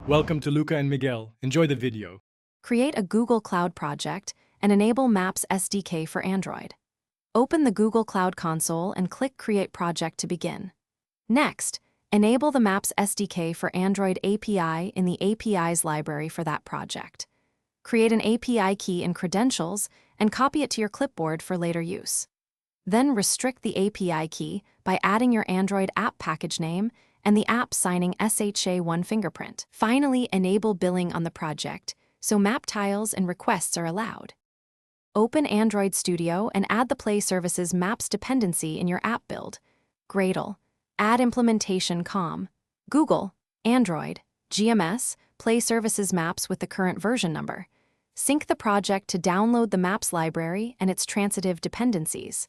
Welcome to Luca and Miguel. Enjoy the video. Create a Google Cloud project and enable Maps SDK for Android. Open the Google Cloud Console and click Create Project to begin. Next, enable the Maps SDK for Android API in the APIs library for that project. Create an API key and credentials and copy it to your clipboard for later use. Then restrict the API key by adding your Android app package name and the app signing SHA-1 fingerprint. Finally, enable billing on the project so map tiles and requests are allowed. Open Android Studio and add the Play Services Maps dependency in your app build. Gradle. Add implementation COM. Google, Android, GMS, Play Services Maps with the current version number. Sync the project to download the Maps library and its transitive dependencies.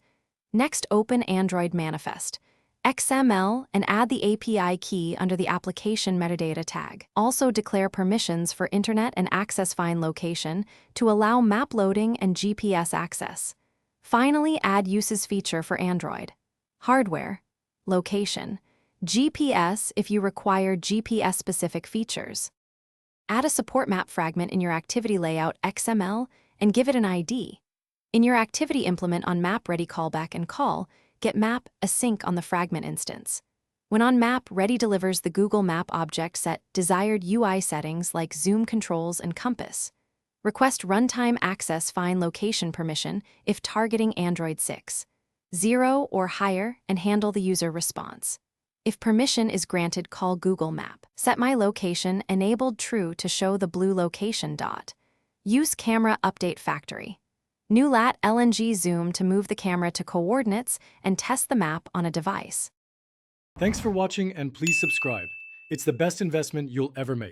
Next, open Android Manifest, XML, and add the API key under the application metadata tag. Also declare permissions for Internet and Access Find location to allow map loading and GPS access. Finally, add Uses feature for Android. Hardware, location, GPS if you require GPS-specific features. Add a support map fragment in your activity layout XML and give it an ID. In your activity implement on map-ready callback and call, get map async on the fragment instance. When on map, ready delivers the Google Map object set desired UI settings like zoom controls and compass. Request runtime access find location permission if targeting Android 6, 0 or higher and handle the user response. If permission is granted, call Google Map. Set my location enabled true to show the blue location dot. Use camera update factory. New lat LNG zoom to move the camera to coordinates and test the map on a device. Thanks for watching and please subscribe. It's the best investment you'll ever make.